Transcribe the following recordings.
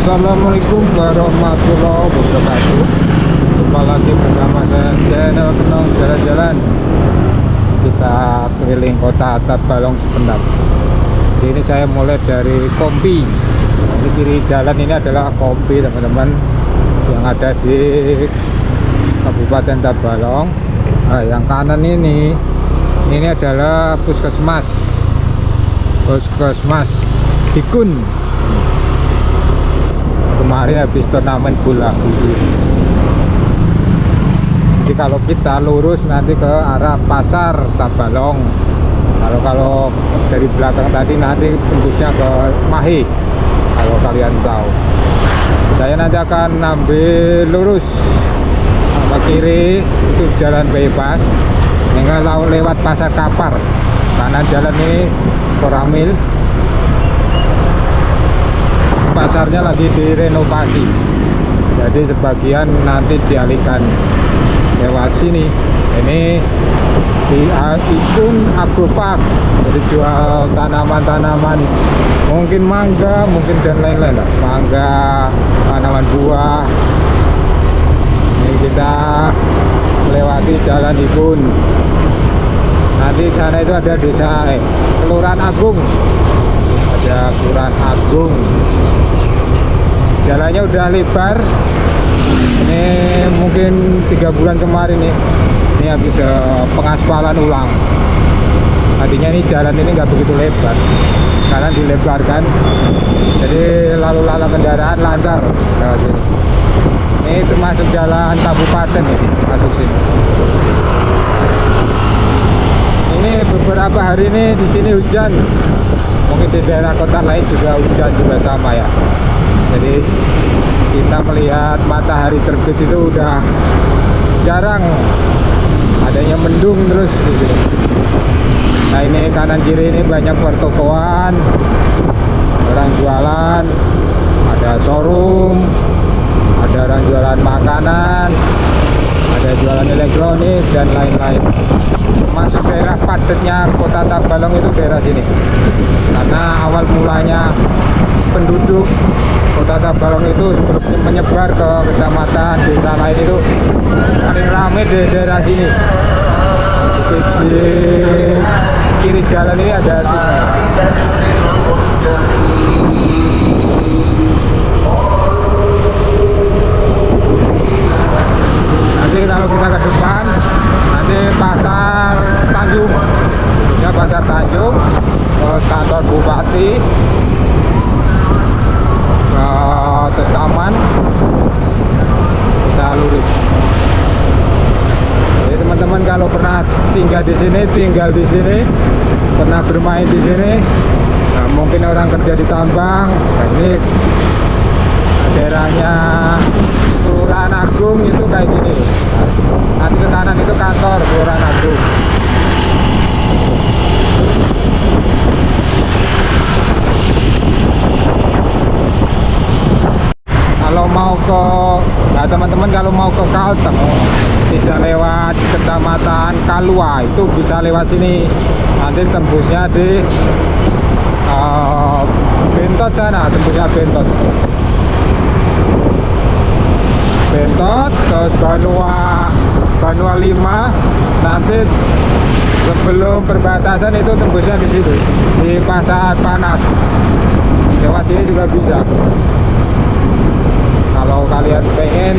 Assalamualaikum warahmatullahi wabarakatuh. Jumpa lagi bersama saya channel Kenong Jalan-Jalan. Kita keliling kota Tabalong sebentar. Ini saya mulai dari Kompi. Di kiri jalan ini adalah Kompi, teman-teman, yang ada di Kabupaten Tabalong. Nah, yang kanan ini adalah Puskesmas Dikun. Kemarin habis turnamen bola. Jadi kalau kita lurus nanti ke arah Pasar Tabalong. Kalau dari belakang tadi nanti tembusnya ke Mahi, kalau kalian tahu. Saya nanti akan ambil lurus ke kiri, itu jalan bebas. Hingga lewat Pasar Kapar. Kanan jalan ini Koramil. Pasarnya lagi direnovasi, jadi sebagian nanti dialihkan lewat sini. Ini di Ikun Agropark, jadi jual tanaman-tanaman, mungkin mangga, mungkin dan lain-lain lah. Mangga, tanaman buah. Ini kita melewati jalan Ikun. Nanti sana itu ada desa Kelurahan Agung, ada Kelurahan Agung. Jalannya udah lebar. Ini mungkin 3 bulan kemarin nih. Ini habis pengaspalan ulang. Tadinya ini jalan ini nggak begitu lebar, sekarang dilebarkan. Jadi lalu lalang kendaraan lancar lewat sini. Ini termasuk jalan kabupaten ini, masuk sini. Ini beberapa hari ini di sini hujan. Mungkin di daerah kota lain juga hujan juga sama ya. Jadi kita melihat matahari terbit itu udah jarang, adanya mendung terus di sini. Nah, ini kanan kiri ini banyak pertokoan, orang jualan, ada showroom, ada orang jualan makanan, ada jualan elektronik dan lain-lain. Masuk daerah padatnya kota Tabalong itu daerah sini, karena awal mulanya penduduk kota Tabalong itu menyebar ke kecamatan, desa lain, itu paling ramai di daerah sini. Di kiri jalan ini ada sungai. Nanti kalau kita ke depan, nanti Pasar Tanjung, ya Pasar Tanjung, terus kantor Bupati, terus taman, kita lurus. Jadi teman-teman kalau pernah singgah di sini, tinggal di sini, pernah bermain di sini, nah, mungkin orang kerja di tambang, nah, ini daerahnya Kelurahan Agung itu kayak gini. Nanti ke kanan itu kantor Kelurahan Agung. Kalau mau ke, nah teman-teman, kalau mau ke Kalteng tidak lewat kecamatan Kalua, itu bisa lewat sini. Nanti tembusnya di Bentot sana, tembusnya Bentot, terus Banua 5. Nanti sebelum perbatasan itu tembusnya di situ, di Pasar Panas. Lewat sini juga bisa. Kalau kalian pengen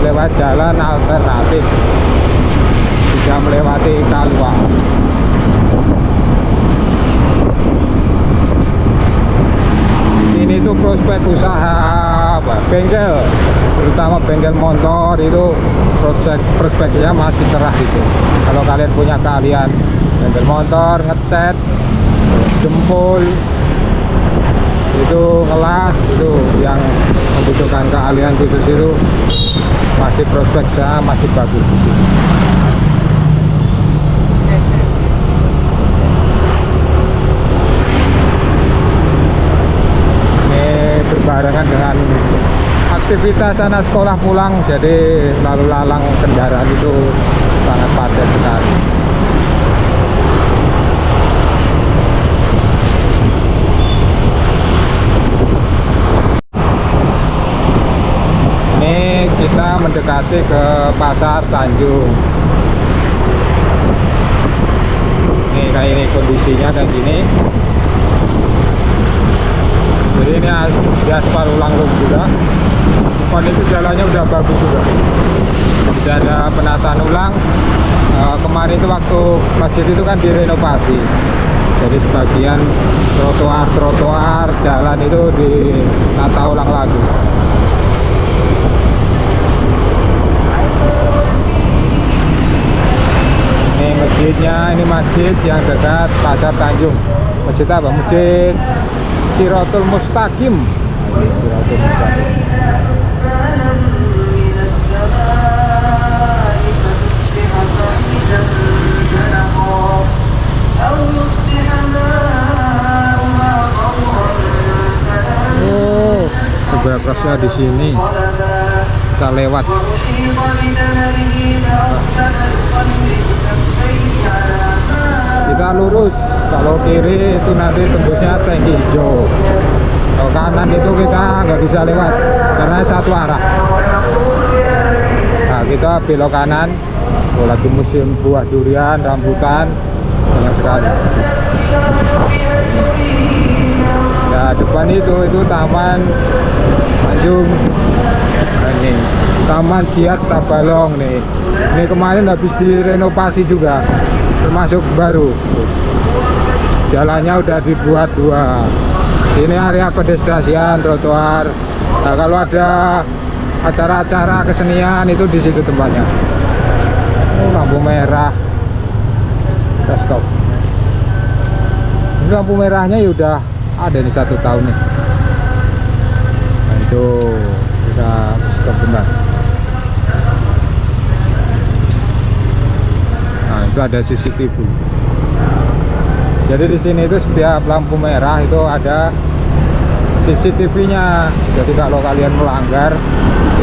lewat jalan alternatif, bisa melewati Kalua. Di sini tuh prospek usaha bengkel, terutama bengkel motor, itu prospeknya masih cerah di sini. Kalau kalian punya keahlian bengkel motor, ngecat, jempol, itu ngelas, itu yang membutuhkan keahlian khusus, itu masih prospeknya masih bagus di sini. Ini berbarengan dengan aktivitas anak sekolah pulang, jadi lalu lalang kendaraan itu sangat padat sekali. mendekati ke Pasar Tanjung. Ini kayak ini kondisinya kayak gini. Jadi ini di aspal ulang juga. Oh, itu jalannya udah bagus juga. Sudah ada penataan ulang. Kemarin itu waktu masjid itu kan direnovasi. Jadi sebagian trotoar jalan itu ditata ulang lagi. Ini masjidnya, ini masjid yang dekat Pasar Tanjung. Masjid apa? Masjid Shirathul Mustaqim. Ini Shirathul Mustaqim. Oh, seberapa di sini kita lewat. Kita lurus, kalau kiri itu nanti tembusnya Tangki Hijau. Kalau kanan itu kita nggak bisa lewat karena satu arah. Nah, kita belok kanan. Oh, lagi musim buah durian, rambutan, banyak sekali. Ya, depan itu Taman Tanjung. Ini Taman Giat Tabalong nih. Ini kemarin habis direnovasi juga, termasuk baru. Jalannya udah dibuat dua. Ini area pedestrian, trotoar. Nah, kalau ada acara-acara kesenian itu di situ tempatnya. Oh, lampu merah. Kita stop. Ini lampu merahnya ya udah ada nih 1 tahun nih. Nah, itu kita stop bentar. Nah, itu ada CCTV. Jadi di sini itu setiap lampu merah itu ada CCTV-nya. Jadi kalau kalian melanggar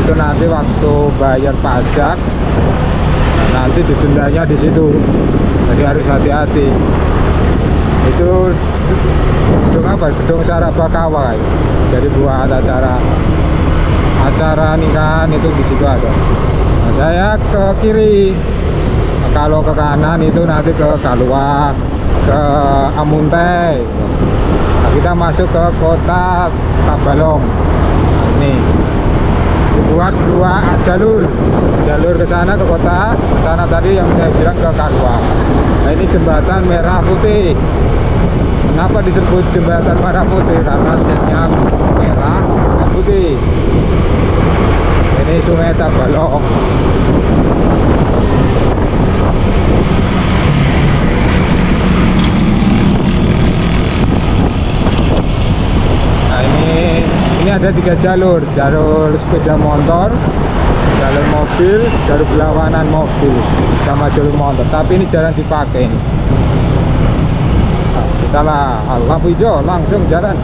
itu nanti waktu bayar pajak, nah, nanti didendanya di situ. Jadi harus hati-hati. Itu gedung apa? Gedung Sarabakawa. Jadi buat acara nikahan itu di situ ada. Nah, saya ke kiri. Nah, kalau ke kanan itu nanti ke Kalua, ke Amuntai. Nah, kita masuk ke kota Tabalong. Nah, ini dibuat 2 jalur ke sana ke kota, ke sana tadi yang saya bilang ke Kalua. Nah, ini jembatan merah putih. Kenapa disebut jembatan merah putih? Karena catnya merah dan putih. Ini Sungai Tabalong. Nah, ini ada 3 jalur sepeda motor, jalur mobil, jalur berlawanan mobil, sama jalur motor. Tapi ini jarang dipakai ini. Nah, kita lah lampu hijau langsung jalan.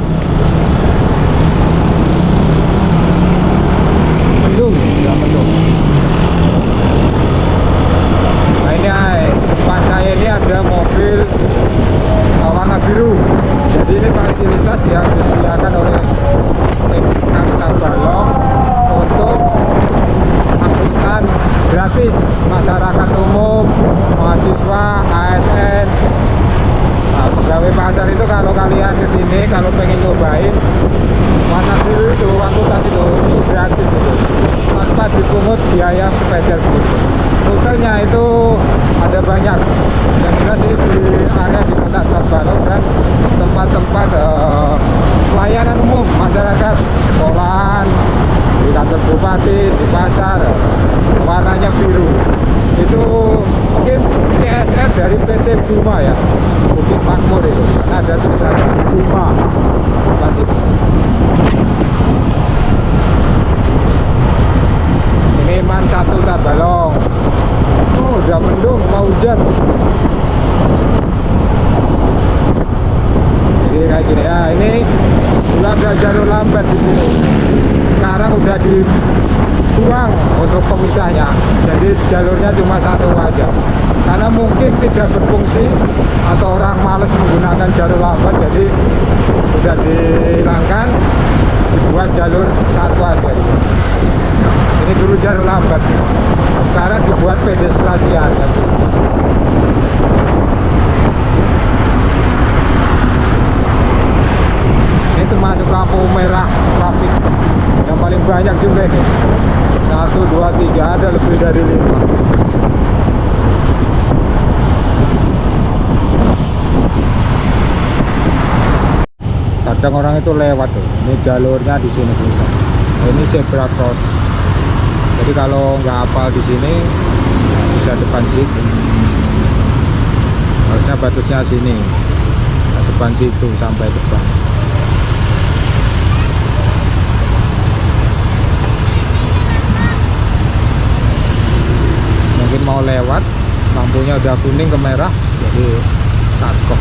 Mendung, ya mendung. Nah, ini depan saya ini ada mobil warna biru. Jadi ini fasilitas yang disediakan oleh Pemkab Tabalong untuk angkutan gratis masyarakat umum, mahasiswa, ASN. Nah, pegawai pasar itu kalau kalian kesini, kalau pengen nyobain warna biru itu, angkutan itu gratis itu, tanpa dipungut biaya spesial gitu. Rutenya itu ada banyak. Yang jelas ini di area di kota Tabalong dan tempat-tempat pelayanan umum masyarakat, sekolahan, di kantor bupati, di pasar, warnanya biru. Itu mungkin CSR dari PT Buma ya, Bukit Makmur itu, karena ada tulisan Buma. Ini Man 1 Tabalong. Oh, udah mendung, mau hujan. Jadi kayak gini ya, ini udah ada jalur lambat di sini. Sekarang udah dibuang untuk pemisahnya. Jadi jalurnya cuma 1 aja. Karena mungkin tidak berfungsi atau orang males menggunakan jalur lambat, jadi udah dihilangkan, dibuat jalur 1 aja. Ini dulu jalur lambat, sekarang dibuat pedestrian. Ini termasuk lampu merah trafik yang paling banyak juga ini. 1, 2, 3, ada lebih dari 5. Kadang orang itu lewat tuh. Ini jalurnya di sini bisa. Ini zebra cross. Jadi kalau nggak hafal di sini bisa depan situ. Harusnya batasnya sini. Depan situ sampai depan. Mungkin mau lewat, lampunya udah kuning ke merah, jadi takut.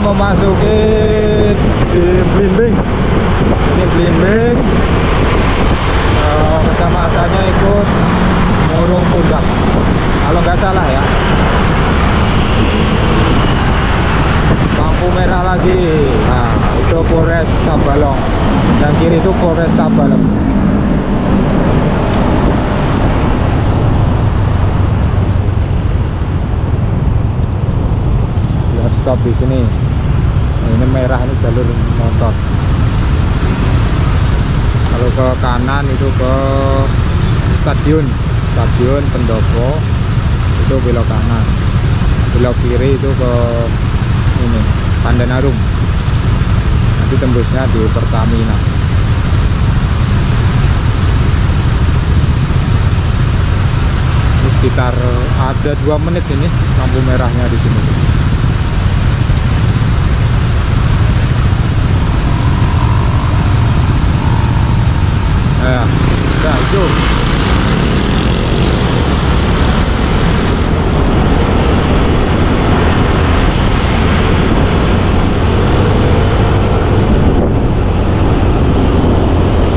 Memasuki di Blimbing. Ini Blimbing, kecamatannya ikut Murung Puncak kalau nggak salah ya. Lampu merah lagi. Nah, itu Polres Tabalong, yang kiri itu Polres Tabalong. Ya, stop di sini. Ini merah, ini jalur motor. Kalau ke kanan itu ke stadion Pendopo, itu belok kanan. Belok kiri itu ke ini Pandenarum. Nanti tembusnya di Pertamina. Ini sekitar ada 2 menit ini lampu merahnya di sini. Ya, udah itu.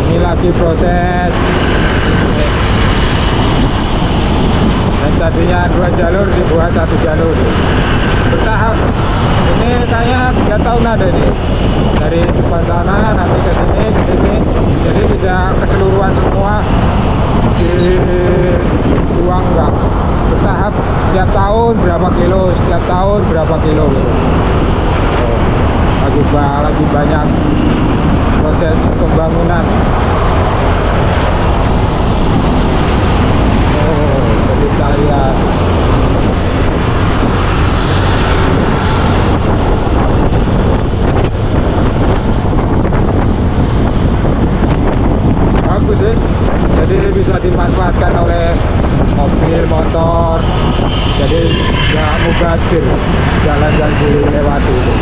Ini lagi proses. Dan tadinya 2 jalur dibuat 1 jalur. Bertahap. Ini kayaknya 3 tahun ada ini. Dari depan sana nanti ke sini, ke sini. Jadi tidak keseluruhan semua dibuang, enggak. Bertahap, setiap tahun berapa kilo, setiap tahun berapa kilo gitu. Lagi banyak proses pembangunan. Jadi sekalian. Bagus sih, jadi bisa dimanfaatkan oleh mobil, motor. Jadi nggak mubazir jalan yang dilewati itu.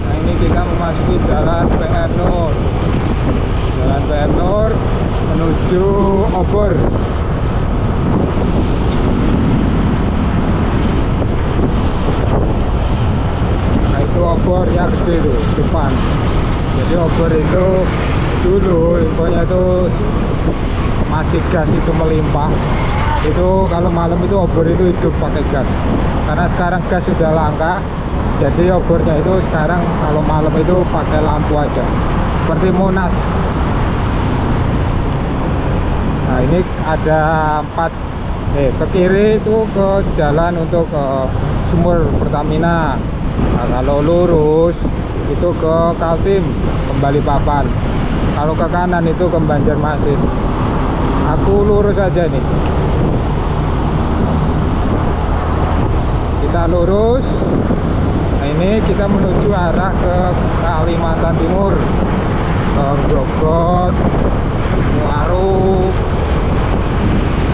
Nah, ini kita memasuki jalan PR Nur. Jalan PR Nur menuju Obor. Obor yang gede itu depan. Jadi obor itu dulu infonya itu masih gas itu melimpah. Itu kalau malam itu obor itu hidup pakai gas. Karena sekarang gas sudah langka, jadi obornya itu sekarang kalau malam itu pakai lampu aja. Seperti Monas. Nah, ini ada 4 ke kiri itu ke jalan untuk ke sumur Pertamina. Nah, kalau lurus itu ke Kaltim, kembali Papan. Kalau ke kanan itu ke Banjarmasin. Aku lurus aja nih. Kita lurus. Nah, ini kita menuju arah ke Kalimantan Timur, ke Grogol, Muaru.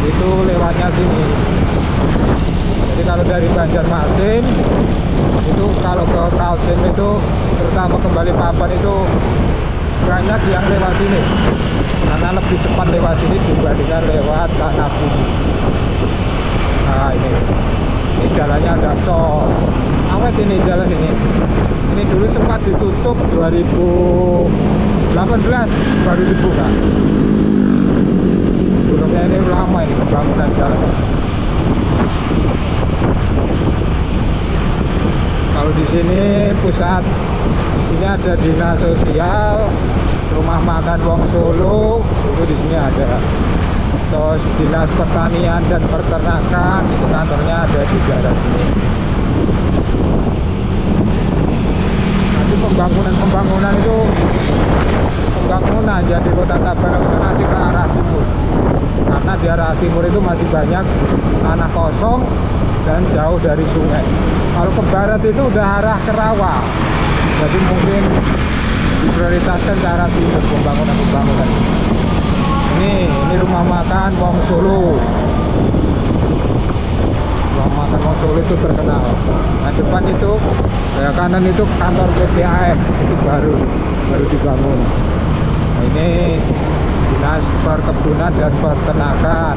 Itu lewatnya sini. Jadi kalau dari Banjarmasin itu kalau ke Kaltim itu terutama kembali Papan itu banyak yang lewat sini karena lebih cepat lewat sini dibandingkan lewat Tanah Bumi. Nah, ini jalannya agak cor. banget ini jalan ini. Ini dulu sempat ditutup 2018 baru dibuka. Sebelumnya ini lama ini pembangunan jalan. Kalau di sini pusat, di sini ada dinas sosial, rumah makan Wong Solo, itu di sini ada. Terus dinas pertanian dan peternakan, itu kantornya ada di daerah sini. Nanti pembangunan itu pembangunan jadi Kota Tabalong itu nanti ke arah timur, karena di arah timur itu masih banyak tanah kosong dan jauh dari sungai. Kalau ke barat itu udah arah ke rawa, jadi mungkin diprioritaskan ke arah timur pembangunan. Ini rumah makan Wong Solo. Rumah makan Wong Solo itu terkenal. Nah depan itu, ya kanan itu kantor PPAM, itu baru dibangun. Nah, ini dinas perkebunan dan peternakan.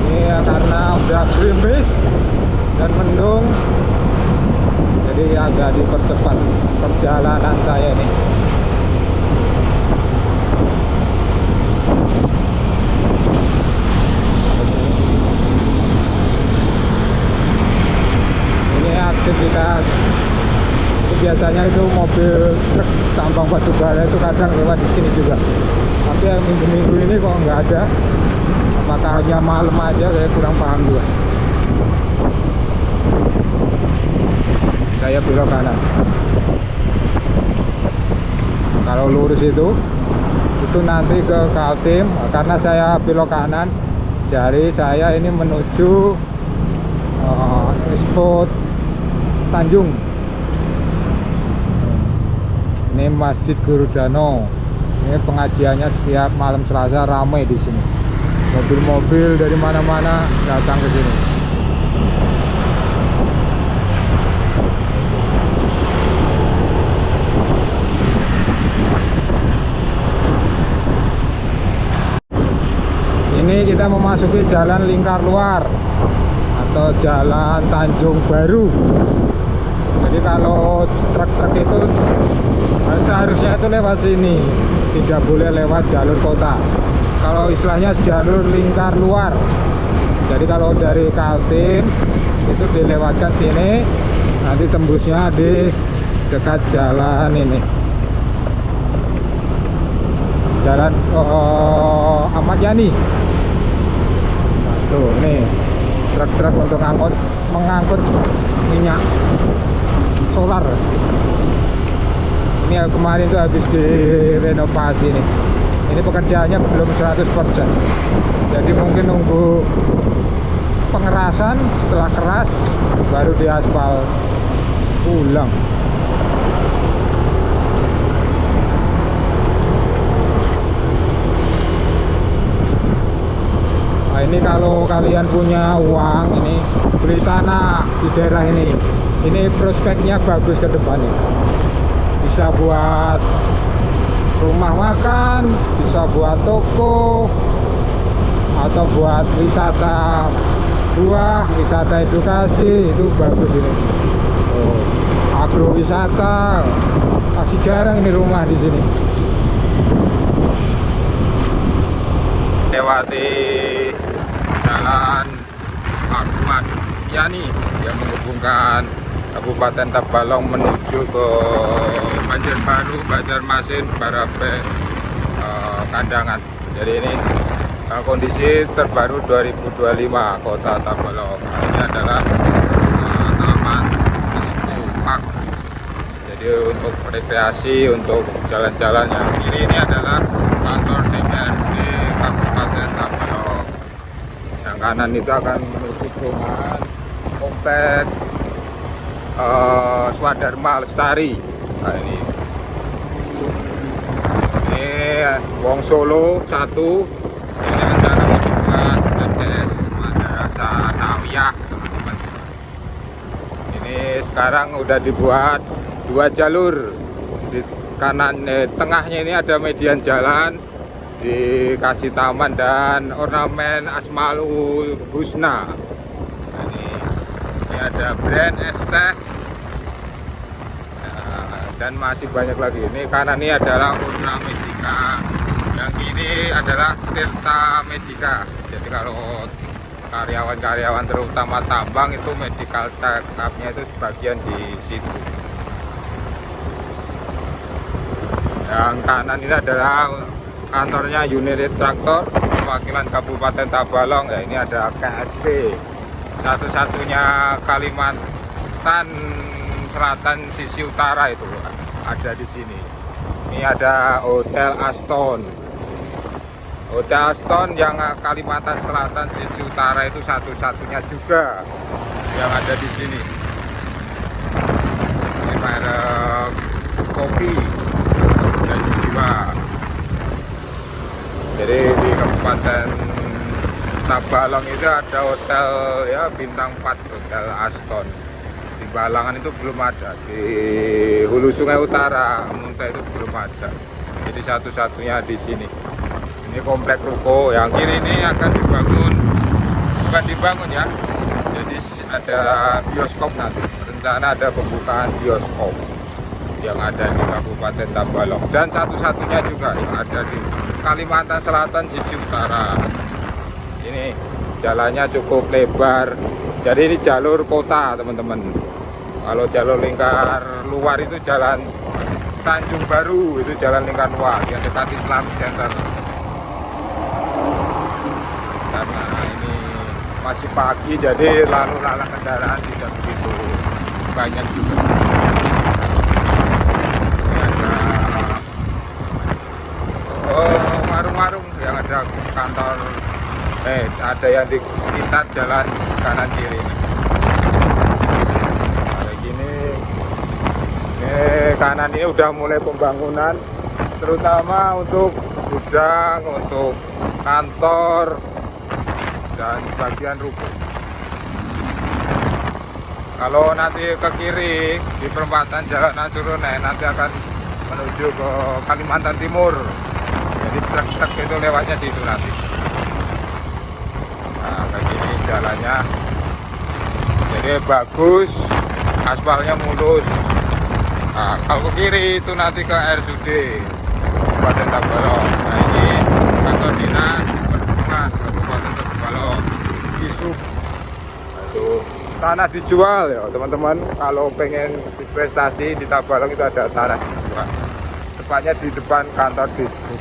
Ini ya, karena udah gerimis dan mendung, jadi agak dipercepat perjalanan saya ini. Ini aktivitas biasanya itu mobil truk tambang batu bara itu kadang lewat di sini juga, tapi yang minggu-minggu ini kok nggak ada. Apakah hanya malam aja, saya kurang paham juga. Saya belok kanan. Kalau lurus itu nanti ke Kaltim. Karena saya belok kanan, jadi saya ini menuju Expo Tanjung. Ini Masjid Guru Dano. Ini pengajiannya setiap malam Selasa, ramai di sini. Mobil-mobil dari mana-mana datang ke sini. Ini kita memasuki jalan lingkar luar atau jalan Tanjung Baru. Jadi kalau truk-truk itu seharusnya itu lewat sini, tidak boleh lewat jalur kota. Kalau istilahnya jalur lingkar luar. Jadi kalau dari Kaltim itu dilewatkan sini, nanti tembusnya di dekat jalan ini, jalan Ahmad Yani. Nah, tuh nih truk-truk untuk mengangkut minyak solar. Ini kemarin tuh habis direnovasi nih. Ini pekerjaannya belum 100%. Jadi mungkin nunggu pengerasan, setelah keras baru diaspal ulang. Nah, ini kalau kalian punya uang, ini beli tanah di daerah ini prospeknya bagus ke depan ini. Bisa buat rumah makan, bisa buat toko, atau buat wisata buah, wisata edukasi, itu bagus ini. Agrowisata masih jarang ini rumah di sini. Lewati jalan Ahmad Yani yang menghubungkan Kabupaten Tabalong menuju ke Banjarbaru, Banjarmasin, Barape, Kandangan. Jadi ini kondisi terbaru 2025 Kota Tabalong. Ini adalah Taman Expo Park. Jadi untuk rekreasi, untuk jalan-jalan. Yang kiri ini adalah kantor DPRD Kabupaten Tabalong. Yang kanan itu akan menuju perumahan komplek Swadharma Lestari. Nah, ini Wong Solo 1. Ini rencana membuat MTS Madrasah Nawiyah, teman-teman. Ini sekarang udah dibuat 2 jalur. Di kanan tengahnya ini ada median jalan, dikasih taman dan ornamen Asmaul Husna. Nah, ini ada brand es teh. Dan masih banyak lagi. Ini kanan ini adalah Urna Medica, yang kiri adalah Tirta Medica. Jadi kalau karyawan-karyawan terutama tambang itu medical check up-nya itu sebagian di situ. Yang kanan ini adalah kantornya United Traktor perwakilan Kabupaten Tabalong. Ya, ini ada KFC, satu-satunya Kalimantan Selatan sisi utara itu ada di sini. Ini ada Hotel Aston. Hotel Aston yang Kalimantan Selatan sisi utara itu satu-satunya juga yang ada di sini. Ini merek kopi dan jiwa. Jadi di Kabupaten Tabalong itu ada hotel ya bintang 4, Hotel Aston. Di Balangan itu belum ada, di Hulu Sungai Utara Muntah itu belum ada. Jadi satu-satunya di sini. Ini komplek ruko. Yang kiri ini akan dibangun, bukan dibangun ya, jadi ada bioskop nanti. Rencana ada pembukaan bioskop yang ada di Kabupaten Tabalong, dan satu-satunya juga yang ada di Kalimantan Selatan sisi utara. Ini jalannya cukup lebar, jadi ini jalur kota teman-teman. Kalau jalur lingkar luar itu jalan Tanjung Baru, itu jalan lingkar luar yang dekat Islamic Center. Karena ini masih pagi, jadi lalu lalang kendaraan tidak begitu banyak juga. Ini ada warung-warung yang ada kantor, ada yang di sekitar jalan kanan kiri ini. Kanan ini udah mulai pembangunan, terutama untuk gudang, untuk kantor, dan sebagian ruko. Kalau nanti ke kiri di perempatan Jalan Ansurune nanti akan menuju ke Kalimantan Timur. Jadi truk-truk itu lewatnya situ nanti. Nah, ke kiri jalannya, jadi bagus, aspalnya mulus. Nah, kalau ke kiri itu nanti ke RSUD Kabupaten Tabalong. Nah, ini kantor dinas perhubungan Kabupaten Tabalong, Kisub. Itu tanah dijual ya teman-teman. Kalau pengen investasi di Tabalong itu ada tanah dijual. Tepatnya di depan kantor Disub.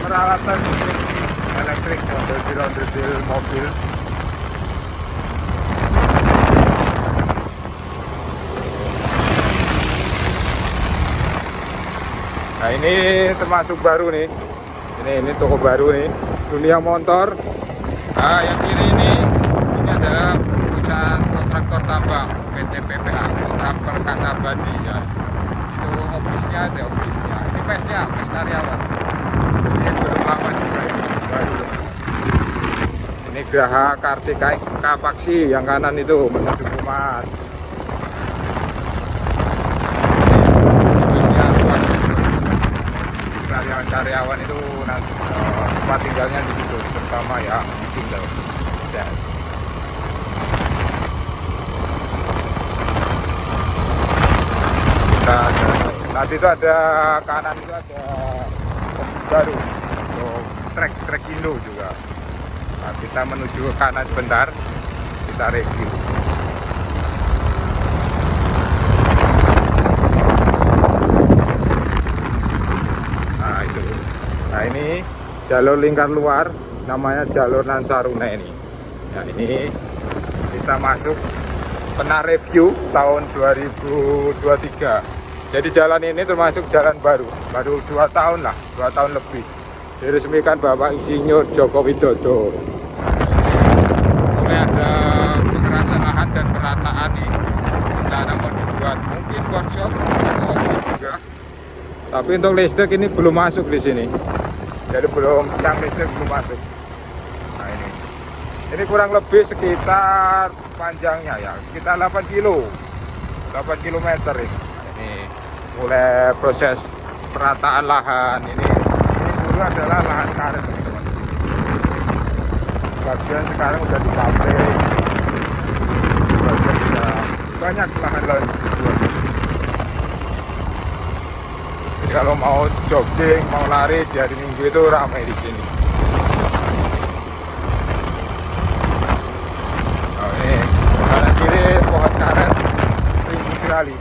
Peralatan elektrik, ondel-ondel mobil. Nah, ini termasuk baru nih. Ini toko baru nih, Dunia Motor. Nah, yang kiri ini adalah perusahaan kontraktor tambang PT PPA, Kontraktor Kasabadi ya. Itu ofisnya, ada ofisnya. Ini pesnya, pes karyawan. Ini belum lama juga ini, baru. Ini Geraha Kartika Kapaksi yang kanan itu menuju Kumat. Ofisnya luas. Karyawan-karyawan itu nanti tempat tinggalnya di situ, terutama ya single. Tadi itu ada kanan itu ada ofis baru untuk trek Indo juga. Nah, kita menuju ke kanan sebentar, kita review. Nah itu, nah ini jalur lingkar luar, namanya jalur Nansaruna ini. Nah ini kita masuk, pernah review tahun 2023. Jadi jalan ini termasuk jalan baru 2 tahun lah, 2 tahun lebih. Diresmikan Bapak Insinyur Joko Widodo. Mulai ada pengerasan lahan dan perataan nih. Rencana mau dibuat mungkin workshop atau office juga. Tapi untuk listrik ini belum masuk di sini. Jadi belum, yang listrik belum masuk. Nah ini. Ini kurang lebih sekitar panjangnya ya, sekitar 8 kilo, 8 kilometer ini. Ini mulai proses perataan lahan. Ini dulu adalah lahan karet, teman-teman. Sebagian sekarang udah dipaving, sebagian udah banyak lahan-lahan dijual. Jadi kalau mau jogging, mau lari di hari Minggu itu ramai di sini. Oh, ini kanan kiri pohon karet rimbun sekali.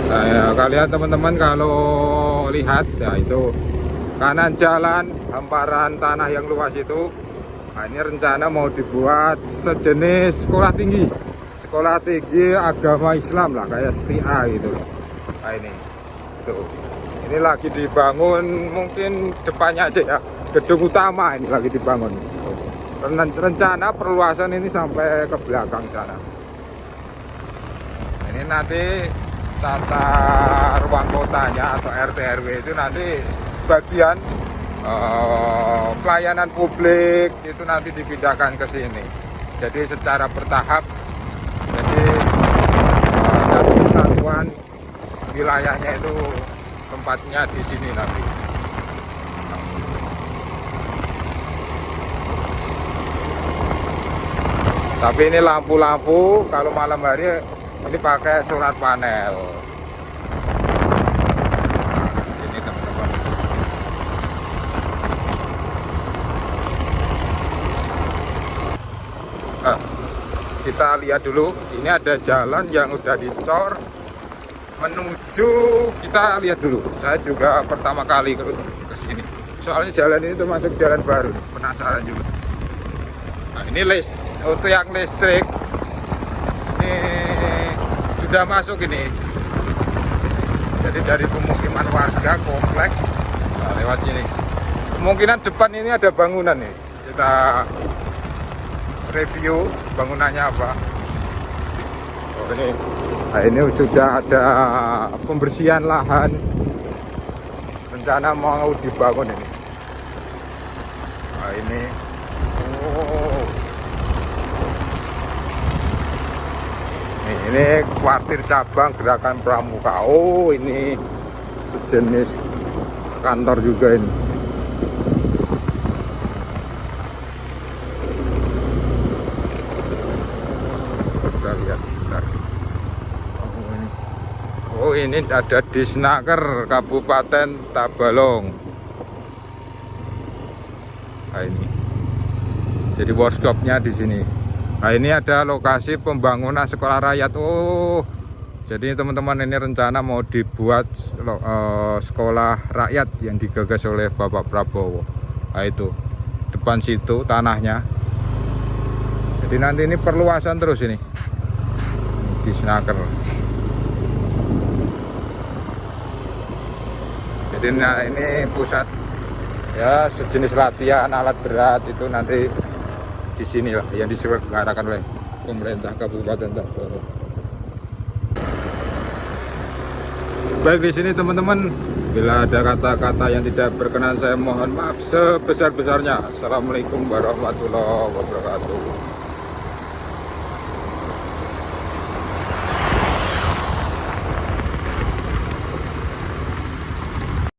Nah, ya, kalian teman-teman kalau lihat ya itu kanan jalan hamparan tanah yang luas itu. Nah, ini rencana mau dibuat sejenis sekolah tinggi agama Islam lah, kayak STA gitu. Nah ini tuh, ini lagi dibangun, mungkin depannya aja ya, gedung utama ini lagi dibangun. Rencana perluasan ini sampai ke belakang sana. Ini nanti tata ruang kotanya atau RT RW itu nanti sebagian pelayanan publik itu nanti dipindahkan ke sini. Jadi secara bertahap, jadi satu kesatuan wilayahnya itu tempatnya di sini nanti. Tapi ini lampu-lampu kalau malam hari ini pakai solar panel. Nah, ini teman-teman. Kita lihat dulu, ini ada jalan yang udah dicor menuju, kita lihat dulu. Saya juga pertama kali ke sini. Soalnya jalan ini termasuk jalan baru, penasaran juga. Nah, ini untuk yang listrik ini sudah masuk ini. Jadi dari pemukiman warga komplek, nah, lewat sini. Kemungkinan depan ini ada bangunan nih. Kita review bangunannya apa. Oh, ini. Nah, ini sudah ada pembersihan lahan. Rencana mau dibangun ini. Nah, ini. Oh. Ini kuartir cabang Gerakan Pramuka. Oh, ini sejenis kantor juga ini. Kita lihat bentar. Oh, ini ada Disnaker Kabupaten Tabalong. Nah, ini. Jadi workshopnya di sini. Nah, ini ada lokasi pembangunan sekolah rakyat. Oh, jadi teman-teman ini rencana mau dibuat sekolah rakyat yang digagas oleh Bapak Prabowo. Nah, itu depan situ tanahnya. Jadi nanti ini perluasan terus ini di Snaker. Jadi nah, ini pusat ya sejenis latihan alat berat itu nanti di sini lah yang diselenggarakan oleh pemerintah Kabupaten Tabalong. Baik, di sini teman-teman, bila ada kata-kata yang tidak berkenan saya mohon maaf sebesar-besarnya. Assalamualaikum warahmatullahi wabarakatuh.